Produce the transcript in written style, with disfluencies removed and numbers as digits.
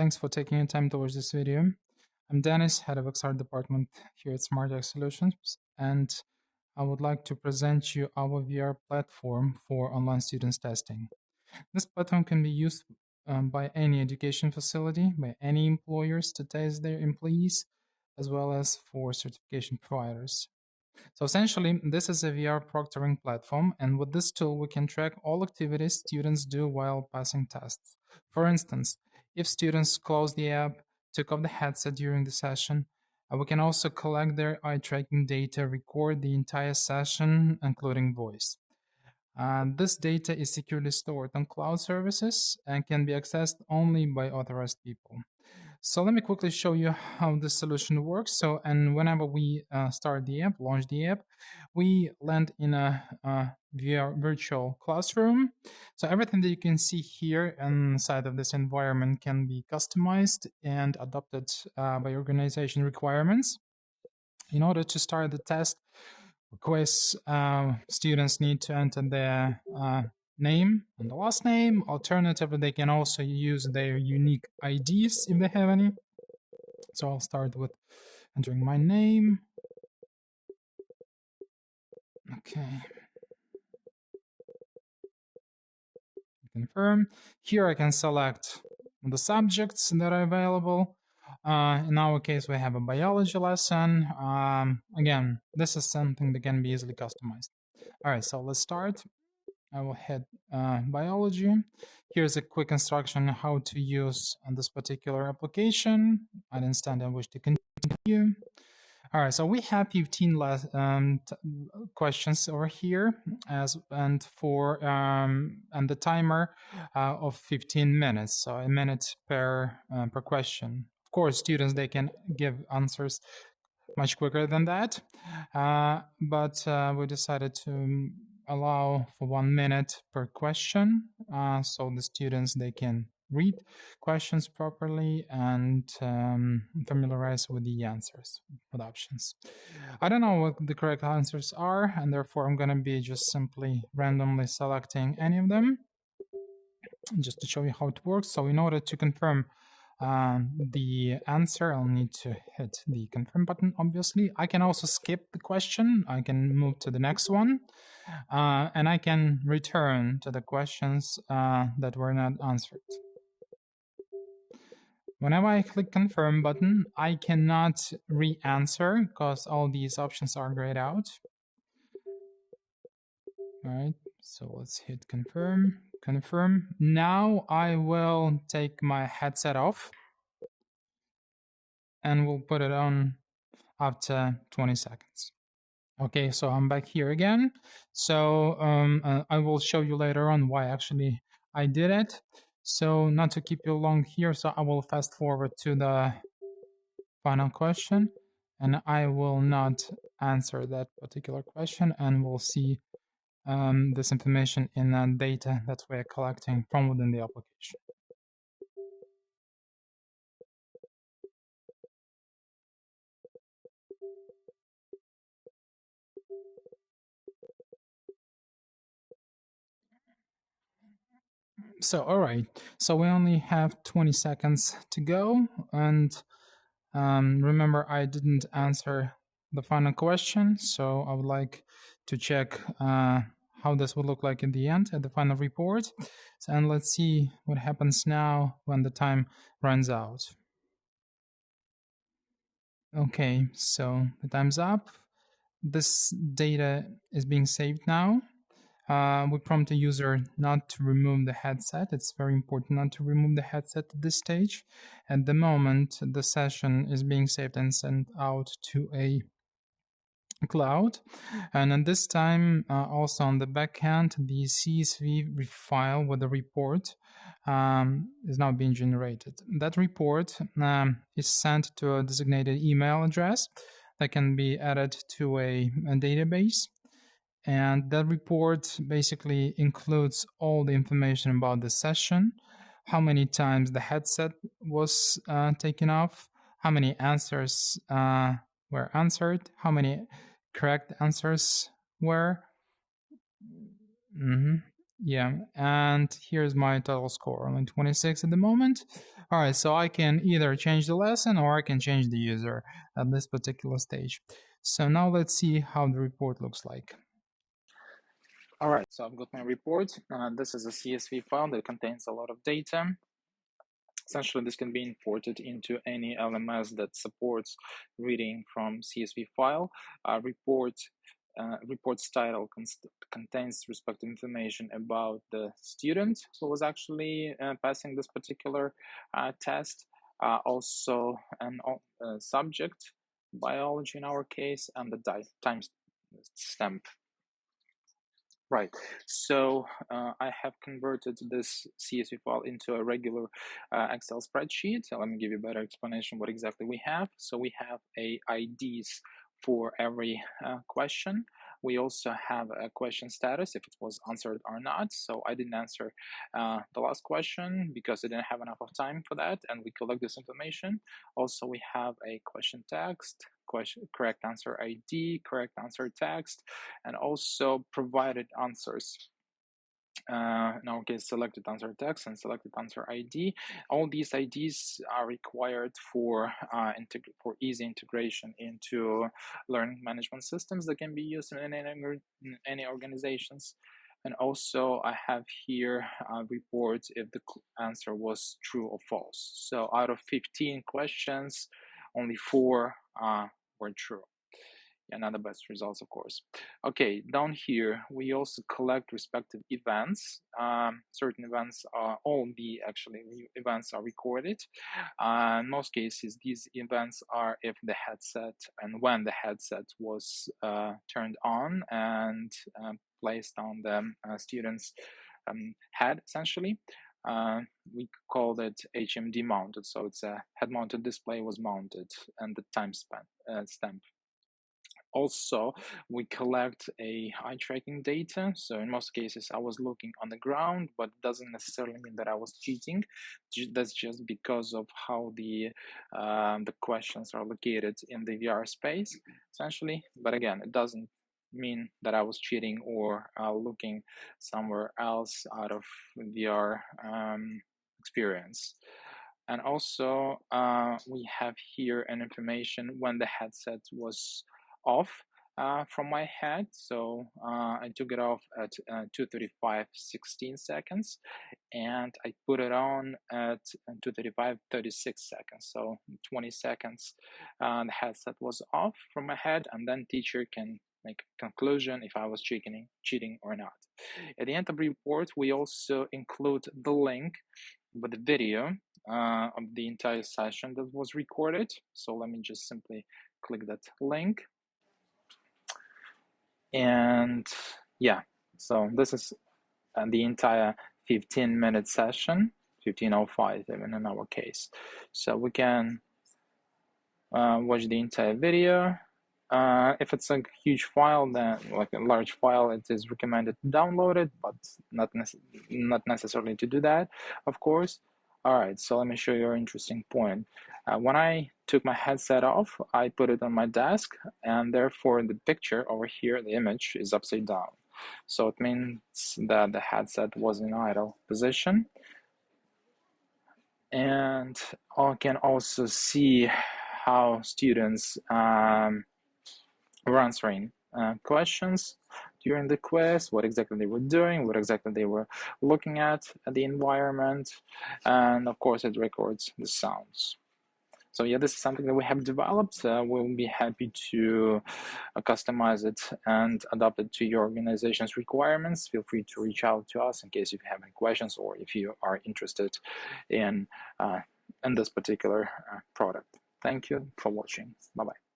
Thanks for taking your time to watch this video. I'm Dennis, head of XR department here at SmartX Solutions, and I would like to present you our VR platform for online students testing. This platform can be used by any education facility, by any employers to test their employees, as well as for certification providers. So essentially, this is a VR proctoring platform, and with this tool, we can track all activities students do while passing tests. For instance, if students close the app, took off the headset during the session, we can also collect their eye tracking data, record the entire session, including voice. This data is securely stored on cloud services and can be accessed only by authorized people. So let me quickly show you how this solution works. So, and whenever we start the app, launch the app, we land in a VR virtual classroom. So everything that you can see here inside of this environment can be customized and adopted by organization requirements. In order to start the test, quiz, students need to enter their name and the last name. Alternatively, they can also use their unique IDs if they have any. So I'll start with entering my name. Okay. Confirm. Here I can select the subjects that are available. In our case, we have a biology lesson. Again, this is something that can be easily customized. All right, so let's start. I will hit biology. Here's a quick instruction on how to use this particular application. I understand I wish to continue. All right, so we have 15 questions over here, and the timer of 15 minutes, so a minute per question. Of course, students, they can give answers much quicker than that, but we decided to allow for 1 minute per question, so the students, they can read questions properly and familiarize with the answers, with options. I don't know what the correct answers are, and therefore I'm going to be just simply randomly selecting any of them just to show you how it works. So in order to confirm the answer, I'll need to hit the confirm button, obviously. I can also skip the question. I can move to the next one, and I can return to the questions that were not answered. Whenever I click confirm button, I cannot re-answer because all these options are grayed out. All right, so let's hit confirm, confirm. Now I will take my headset off and we'll put it on after 20 seconds. Okay, so I'm back here again. So I will show you later on why actually I did it. So not to keep you long here, so I will fast forward to the final question, and I will not answer that particular question, and we'll see this information in data that we're collecting from within the application. So, all right, so we only have 20 seconds to go, and remember, I didn't answer the final question, so I would like to check how this will look like in the end at the final report. So, and let's see what happens now when the time runs out. Okay, so the time's up. This data is being saved now. We prompt the user not to remove the headset. It's very important not to remove the headset at this stage. At the moment, the session is being saved and sent out to a cloud. And at this time, also on the backend, the CSV file with the report is now being generated. That report is sent to a designated email address that can be added to a database. And that report basically includes all the information about the session, how many times the headset was taken off, how many answers were answered, how many correct answers were. Yeah, and here's my total score, only 26 at the moment. All right, so I can either change the lesson or I can change the user at this particular stage. So now let's see how the report looks like. All right, so I've got my report. This is a CSV file that contains a lot of data. Essentially, this can be imported into any LMS that supports reading from CSV file. Report's title contains respective information about the student who was actually passing this particular test. Also, an subject, biology in our case, and the time stamp. Right. So I have converted this CSV file into a regular Excel spreadsheet. So let me give you a better explanation what exactly we have. So we have IDs for every question. We also have a question status if it was answered or not. So I didn't answer the last question because I didn't have enough of time for that, and we collect this information. Also, we have a question text, correct answer ID, correct answer text, and also provided answers. In our case, selected answer text and selected answer ID. All these IDs are required for easy integration into learning management systems that can be used in any organizations. And also, I have here reports if the answer was true or false. So out of 15 questions, only 4 were true. Yeah, not the best results, of course. Okay, down here, we also collect respective events. Certain events are, all the actually events are recorded. In most cases, these events are if the headset and when the headset was turned on and placed on the student's head, essentially. We called it HMD mounted, so it's a head-mounted display was mounted and the time stamp. Also, we collect eye tracking data. So in most cases, I was looking on the ground, but it doesn't necessarily mean that I was cheating. That's just because of how the questions are located in the VR space, essentially. But again, it doesn't mean that I was cheating or looking somewhere else out of VR experience. And also, we have here an information when the headset was off from my head. So I took it off at 2:35:16 seconds, and I put it on at 2:35:36 seconds. So 20 seconds, the headset was off from my head, and then teacher can make a conclusion if I was cheating or not. At the end of the report, we also include the link with the video of the entire session that was recorded. So let me just simply click that link. And yeah, so this is the entire 15-minute session, 15:05 even in our case. So we can watch the entire video. If it's a huge file, then like a large file, it is recommended to download it, but not necessarily to do that, of course. All right, so let me show you an interesting point. When I took my headset off, I put it on my desk, and therefore the picture over here, the image, is upside down. So it means that the headset was in idle position. And I can also see how students were answering questions during the quiz, what exactly they were doing, what exactly they were looking at the environment, and of course it records the sounds. So yeah, this is something that we have developed. We'll be happy to customize it and adapt it to your organization's requirements. Feel free to reach out to us in case you have any questions or if you are interested in this particular product. Thank you for watching. Bye-bye.